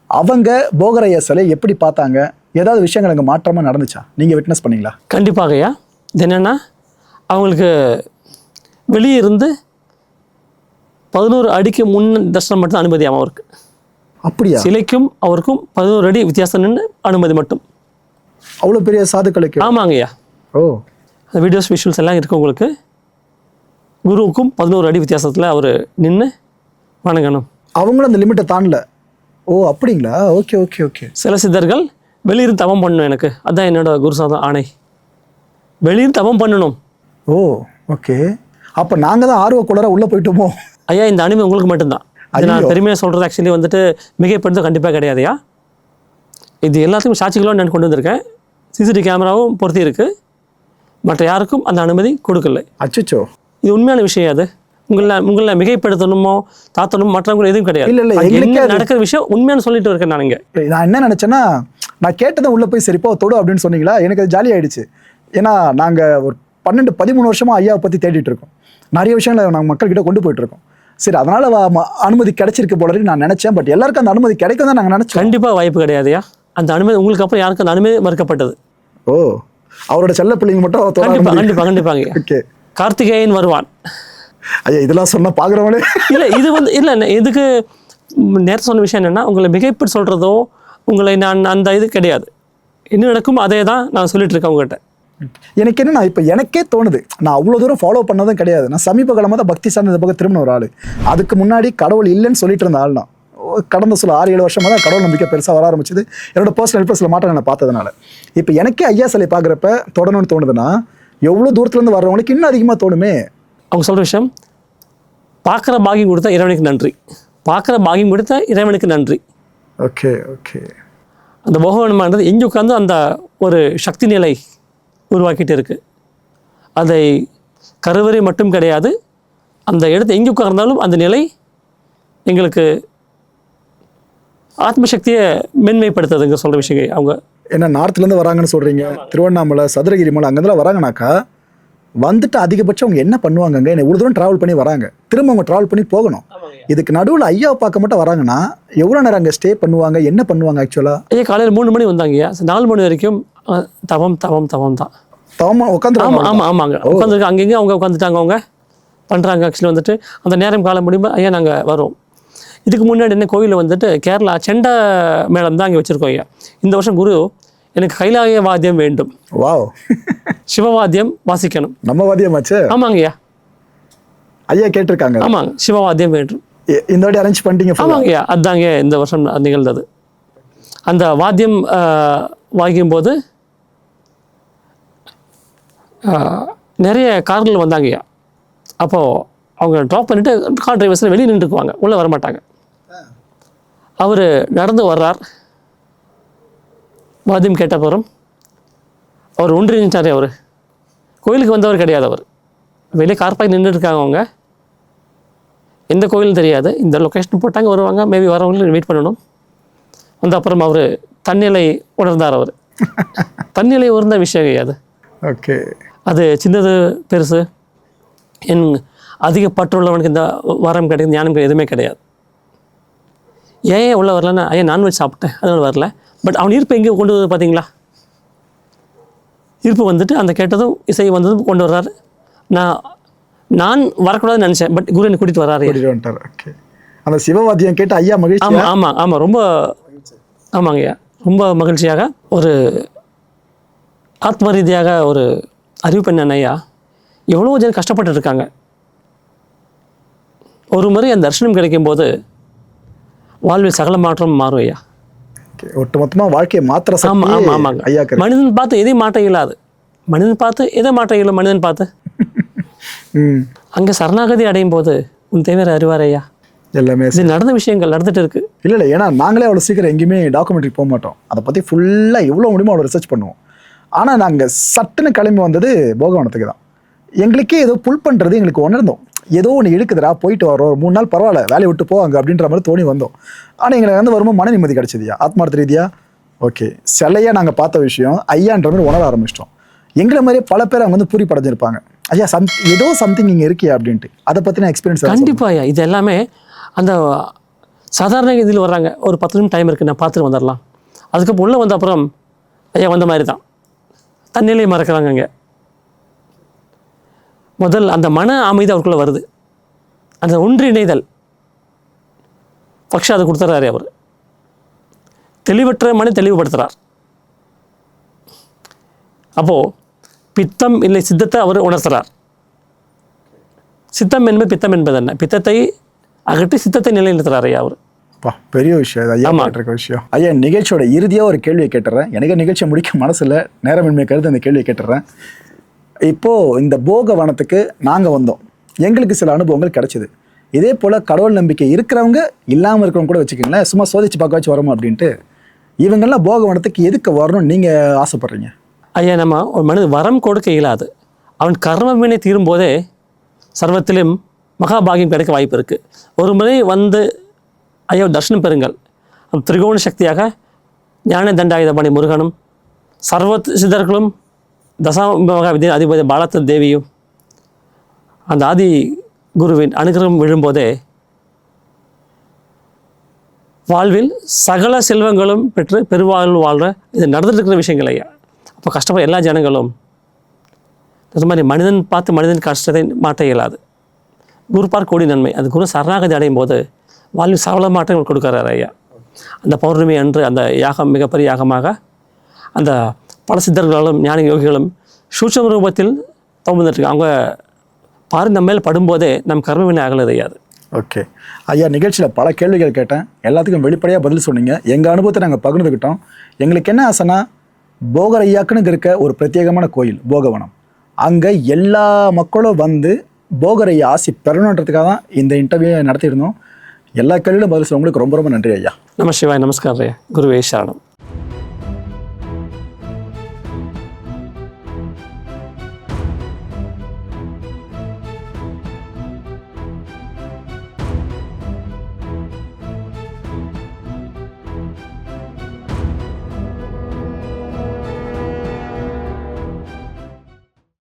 அவங்க போகர் ஐயா சிலையை எப்படி பார்த்தாங்க? ஏதாவது விஷயங்கள் அங்கே மாற்றமாக நடந்துச்சா? நீங்கள் விட்னஸ் பண்ணீங்களா? கண்டிப்பாக ஐயா. இது என்னென்னா அவங்களுக்கு வெளியே இருந்து 11 அடிக்கு முன் தர்சனம் மட்டும் அனுமதியாமல் அவருக்கு. அப்படியா? சிலைக்கும் அவருக்கும் 11 அடி வித்தியாசம் நின்று அனுமதி மட்டும். அவ்வளோ பெரிய சாதுக்களுக்கு? ஆமாங்கய்யா. ஓ, அந்த வீடியோஸ் விஷுவல்ஸ் எல்லாம் இருக்குது உங்களுக்கு. குருவுக்கும் 11 அடி வித்தியாசத்தில் அவர் நின்று வணங்கணும். அவங்களும் அந்த லிமிட்டை தாண்டல. ஓ அப்படிங்களா? Okay okay okay. சில சித்தர்கள் வெளியிருந்து தவம் பண்ணணும், எனக்கு அதுதான் என்னோட குருசாதம் ஆணை, வெளியிருந்து தவம் பண்ணணும். ஓ ஓகே. அப்போ நாங்கள் தான் ஆர்வக்குள்ளராக உள்ளே போயிட்டோமோ? ஐயா இந்த அனுமதி உங்களுக்கு மட்டும்தான். அது நான் பெருமையாக சொல்கிறது ஆக்சுவலி மிகைப்படுத்த கண்டிப்பாக கிடையாதுயா. இது எல்லாத்துக்கும் சாட்சிகளும் நான் கொண்டு வந்திருக்கேன். சிசிடிவி கேமராவும் பொருத்தி இருக்குது. மற்ற யாருக்கும் அந்த அனுமதி கொடுக்கல. அச்சோ, இது உண்மையான விஷயம். அது உங்களை மிகைப்படுத்தணுமோ தாத்தணுமோ மற்றவங்க எதுவும் கிடையாது. இல்லை நடக்கிற விஷயம் உண்மையான சொல்லிட்டு இருக்கேன். நான் என்ன நினச்சேன்னா, நான் கேட்டதை உள்ளே போய் சரிப்பா தொடு அப்படின்னு சொன்னீங்களா, எனக்கு அது ஜாலி ஆகிடுச்சு. ஏன்னா நாங்கள் ஒரு 12-13 வருஷமாக ஐயாவை பற்றி தேடிட்டு இருக்கோம். நிறைய விஷயங்களை நாங்கள் மக்கள்கிட்ட கொண்டு போயிட்டுருக்கோம். சரி, அதனால் அனுமதி கிடைச்சிருக்கு போல இருக்கு நான் நினச்சேன். பட் எல்லாருக்கும் அந்த அனுமதி கிடைக்கும் தான் நாங்கள் நினச்சோம். கண்டிப்பாக வாய்ப்பு கிடையாதுயா. அந்த அனுமதி உங்களுக்கு அப்புறம் யாருக்கும் அந்த அனுமதி மறுக்கப்பட்டது. ஓ, அவரோட செல்ல பிள்ளைங்க மட்டும் கண்டிப்பாங்க. ஓகே, கார்த்திகேயன் வருவான். ஐயா இதெல்லாம் சொன்னால் பார்க்குறவங்களே இல்லை, இது இல்லை எதுக்கு நேரத்தை சொன்ன விஷயம் என்னென்னா, உங்களை மிகைப்பட்டு சொல்கிறதோ உங்களை நான் அந்த இது கிடையாது. என்ன நடக்கும் அதே தான் நான் சொல்லிட்டு இருக்கேன் உங்கள்கிட்ட. எனக்கு என்னன்னா, இப்போ எனக்கே தோணுது, நான் அவ்வளோ தூரம் ஃபாலோ பண்ணதும் கிடையாது. நான் சமீப காலமாக தான் பக்தி சார்ந்த இந்த பக்கம் திரும்பின ஒரு ஆள். அதுக்கு முன்னாடி கடவுள் இல்லைன்னு சொல்லிட்டு இருந்த ஆள் தான். கடந்த சில 6-7 வருஷமாக தான் கடவுள் நம்பிக்கை பெருசாக வர ஆரம்பிச்சது. என்னோட பர்சனல் லைஃப்பில் சில மாற்றங்களை நான் பார்த்ததுனால. இப்போ எனக்கே ஐயா சிலை பார்க்குறப்ப தொடணும்னு தோணுதுன்னா, எவ்வளோ தூரத்துலேருந்து வர்றவங்களுக்கு இன்னும் அதிகமாக தோணுமே. அவங்க சொல்கிற விஷயம், பார்க்குற பாகியம் கொடுத்தா இறைவனுக்கு நன்றி, பார்க்குற பாகியம் கொடுத்தா இறைவனுக்கு நன்றி. Okay okay. அந்த போகவனமானது எங்கே உட்காந்து அந்த ஒரு சக்தி நிலை உருவாக்கிட்டு இருக்கு. அதை கருவறை மட்டும் கிடையாது, அந்த இடத்தை எங்கே உட்கார்ந்தாலும் அந்த நிலை எங்களுக்கு ஆத்மசக்தியை மென்மைப்படுத்துதுங்க சொல்கிற விஷயங்கள். அவங்க என்ன நார்த்லேருந்து வராங்கன்னு சொல்கிறீங்க, திருவண்ணாமலை, சதுரகிரி மலை அங்கேருந்து வராங்கனாக்கா வந்துட்டு அதிகபட்சம் அவங்க என்ன பண்ணுவாங்கங்க? என்ன இவ்வளோ தூரம் ட்ராவல் பண்ணி வராங்க, திரும்ப அவங்க ட்ராவல் பண்ணி போகணும். இதுக்கு நடுவில் ஐயாவை பார்க்க மட்டும் வராங்கன்னா எவ்வளோ நேரம் அங்கே ஸ்டே பண்ணுவாங்க, என்ன பண்ணுவாங்க ஆக்சுவலாக? ஐயா காலையில் 3 மணி வந்தாங்கய்யா, 4 மணி வரைக்கும் தவம் தவம் தவம் தான். தவமா உட்காந்துருவாங்க. ஆமாம் ஆமாங்க, உட்காந்துருக்கு. அங்கங்கே அவங்க உட்காந்துட்டாங்க, அவங்க பண்ணுறாங்க. ஆக்சுவலி வந்துட்டு அந்த நேரம் காலம் முடியும்போது ஐயா நாங்கள் வரோம். இதுக்கு முன்னாடி என்ன கோயிலில் வந்துட்டு கேரளா செண்டை மேளம் தான் அங்கே வச்சுருக்கோம் ஐயா. இந்த வருஷம் குரு எனக்கு கைலாய வாத்தியம் வேண்டும், வாவ், சிவவாத்தியம் வாசிக்கணும். நம்ம வாத்தியமாச்சு. ஆமாங்க ஐயா, ஐயா கேட்டிருக்காங்க. ஆமாங்க, சிவவாத்தியம் வேண்டும். இந்த வாட்டி அரேஞ்ச் பண்ணிட்டீங்க? ஆமாங்க ஐயா, அதுதாங்க இந்த வருஷம் நிகழ்ந்தது. அந்த வாத்தியம் வாங்கிக்கும்போது நிறைய கார்கள் வந்தாங்கய்யா. அப்போது அவங்க ட்ராப் பண்ணிவிட்டு கார் டிரைவர்ஸில் வெளியே நின்றுக்குவாங்க, உள்ளே வரமாட்டாங்க. அவர் நடந்து வர்றார். வாத்தியம் கேட்ட பிறகு அவர் ஒன்றிணைச்சார். அவர் கோயிலுக்கு வந்தவர் கிடையாது. அவர் வெளியே கார் பார்க்க நின்றுட்டுருக்காங்க. அவங்க எந்த கோயிலும் தெரியாது. இந்த லொக்கேஷன் போட்டாங்க, வருவாங்க, மேபி வரவங்களுக்கு வெயிட் பண்ணணும். வந்து அப்புறம் அவர் தன்னிலை உணர்ந்தார். அவர் தன்னிலை உணர்ந்த விஷயம் கிடையாது. ஓகே, அது சின்னது பெருசு, என் அதிக பற்றுள்ளவனுக்கு இந்த வரம் கிடையாது, ஞானம் கிடையாது, எதுவுமே கிடையாது. ஏன் உள்ள வரலன்னா, ஐயா நான்வெஜ் சாப்பிட்டேன் அதனால வரல. பட் அவன் ஈர்ப்பு எங்கே கொண்டு வந்து பார்த்தீங்களா? ஈர்ப்பு வந்துட்டு அந்த கேட்டதும் இசை வந்ததும் கொண்டு வர்றாரு. நான் வரக்கூடாதுன்னு நினச்சேன், பட் குரு என்னை கூட்டிகிட்டு வர்றாரு. ஓகே, அந்த சிவவாத்தியம் கேட்டு ஐயா மகிழ்ச்சி. ஆமாம் ஆமாம் ஆமாம், ரொம்ப ஆமாங்க ஐயா, ரொம்ப மகிழ்ச்சியாக ஒரு ஆத்ம ரீதியாக ஒரு அறிவு பண்ண ஐயா. எவ்வளோ ஜனம் கஷ்டப்பட்டு இருக்காங்க. ஒரு முறை அந்த தரிசனம் கிடைக்கும்போது வாழ்வில் சகல மாற்றம் மாறும் ஐயா. ஒட்டுமொத்தமாக வாழ்க்கையை மாத்திர சக்தி. ஆமாம் ஆமாம் ஆமாங்க. ஐயா மனிதன் பார்த்து எதையும் மாற்ற இயலாது. மனிதன் பார்த்து எதை மாற்ற இயலும்? மனிதன் பார்த்து அங்கே சரணாகதி அடையும் போது உன் தேவையான அறிவார் ஐயா. எல்லாமே இது நடந்த விஷயங்கள் நடந்துட்டு இருக்கு. இல்லை, ஏன்னா நாங்களே அவ்வளோ சீக்கிரம் எங்கேயுமே டாக்குமெண்ட்ரி போக மாட்டோம். அதை பற்றி ஃபுல்லாக எவ்வளோ முடியுமோ அவ்வளோ ரிசர்ச் பண்ணுவோம். ஆனால் நாங்கள் சட்டுன்னு கிளம்பி வந்தது போகவனத்துக்கு தான். எங்களுக்கே ஏதோ புல் பண்ணுறது எங்களுக்கு உணர்ந்தோம். ஏதோ ஒன்று இழுக்குதுடா, போயிட்டு வரோம், 3 நாள் பரவாயில்ல, வேலையை விட்டு போவாங்க அப்படின்ற மாதிரி தோணி வந்தோம். ஆனால் எங்களுக்கு வந்து வரும்போது மன நிம்மதி கிடச்சிதியா, ஆத்மார்த்த ரீதியா. ஓகே, சிலையாக நாங்கள் பார்த்த விஷயம் ஐயான்ற மாதிரி உணர ஆரம்பிச்சிட்டோம். எங்களை மாதிரியே பல பேர் அவங்க வந்து பூரி படைஞ்சிருப்பாங்க. ஐயா ஏதோ சம்திங் இங்கே இருக்கியா அப்படின்ட்டு. அதை பற்றின எக்ஸ்பீரியன்ஸ் கண்டிப்பாக ஐயா. இது எல்லாமே அந்த சாதாரண இதில் வர்றாங்க. ஒரு 10 நிமிஷம் டைம் இருக்குது, நான் பார்த்துட்டு வந்துடலாம். அதுக்கப்புறம் உள்ளே வந்த அப்புறம் ஐயா வந்த மாதிரி தான் தண்ணியிலே மறக்கிறாங்க. அங்கே முதல் அந்த மன அமைதி அவருக்குள்ளே வருது. அந்த ஒன்றிணைதல் பக்ஷா அதை கொடுத்துறாரு. அவர் தெளிவற்ற மனதை தெளிவுபடுத்துகிறார். அப்போது பித்தம் இல்லை சித்தத்தை அவர் உணர்த்துறார். சித்தம் என்பது பித்தம் என்பது என்ன? பித்தத்தை அகற்றி சித்தத்தை நிலைநிறுத்துறார் ஐயா அவர். பெரிய விஷயம் ஐயா இருக்க விஷயம். ஐயா, நிகழ்ச்சியோட இறுதியாக ஒரு கேள்வியை கேட்டுறேன். எனக்கு நிகழ்ச்சியை முடிக்க மனசில் நேரமின்மை கருத்து அந்த கேள்வியை கேட்டுறேன். இப்போது இந்த போகவனத்துக்கு நாங்கள் வந்தோம், எங்களுக்கு சில அனுபவங்கள் கிடைச்சிது. இதே போல் கடவுள் நம்பிக்கை இருக்கிறவங்க இல்லாமல் இருக்கிறவங்க கூட வச்சுக்கோங்களேன், சும்மா சோதிச்சு பார்க்க வச்சு வரோம் அப்படின்ட்டு. இவங்கெல்லாம் போகவனத்துக்கு எதுக்கு வரணும்னு நீங்கள் ஆசைப்பட்றீங்க? ஐயா, நம்ம ஒரு மனிதன் வரம் கொடுக்க இயலாது. அவன் கர்மவினை தீரும் போதே சர்வத்திலும் மகாபாகியம் கிடைக்க வாய்ப்பு இருக்குது. ஒரு முறை வந்து ஐயா தர்ஷனம் பெறுங்கள். திரிகோண சக்தியாக ஞான தண்டாயுதபாணி முருகனும் சர்வ சித்தர்களும் தசாமகா வித்யா அதிபதி பாலத்த தேவியும் அந்த ஆதி குருவின் அனுகிரகம் விழும்போதே வாழ்வில் சகல செல்வங்களும் பெற்று பெருவாழ்வு வாழ்கிற இது நடந்துட்டு இருக்கிற விஷயங்கள் ஐயா. அப்போ கஷ்டப்படுற எல்லா ஜனங்களும் அது மாதிரி மனிதன் பார்த்து மனிதன் கஷ்டத்தை மாற்ற இயலாது. குரு பார்க்க கோடி நன்மை. அது குரு சரணாகதி அடையும் போது வாழ்வில் சகல மாற்றங்கள் கொடுக்குறாரு ஐயா. அந்த பௌர்ணமி அன்று அந்த யாகம் மிகப்பெரிய யாகமாக அந்த பல சித்தர்களும் ஞான யோகிகளும் சூட்சம ரூபத்தில் தோம்புந்துட்டுருக்காங்க. அவங்க பாரு நம்ம மேலே படும்போதே நம் கர்மவினை அகலது ஐயா. ஓகே ஐயா, நிகழ்ச்சியில் பல கேள்விகள் கேட்டேன், எல்லாத்துக்கும் வெளிப்படையாக பதில் சொன்னீங்க. எங்கள் அனுபவத்தை நாங்கள் பகிர்ந்துக்கிட்டோம். எங்களுக்கு என்ன ஆசைனா, போகர் ஐயாக்குன்னு இருக்க ஒரு பிரத்யேகமான கோயில் போகவனம், அங்கே எல்லா மக்களும் வந்து போகர் ஐயா ஆசி பெறணுன்றதுக்காக தான் இந்த இன்டர்வியூ நடத்தியிருந்தோம். எல்லா கேள்வியிலும் பதில் சொல்ல உங்களுக்கு ரொம்ப ரொம்ப நன்றி ஐயா. நம சிவாய். நமஸ்காரம் ஐயா. குருவே சரணம்.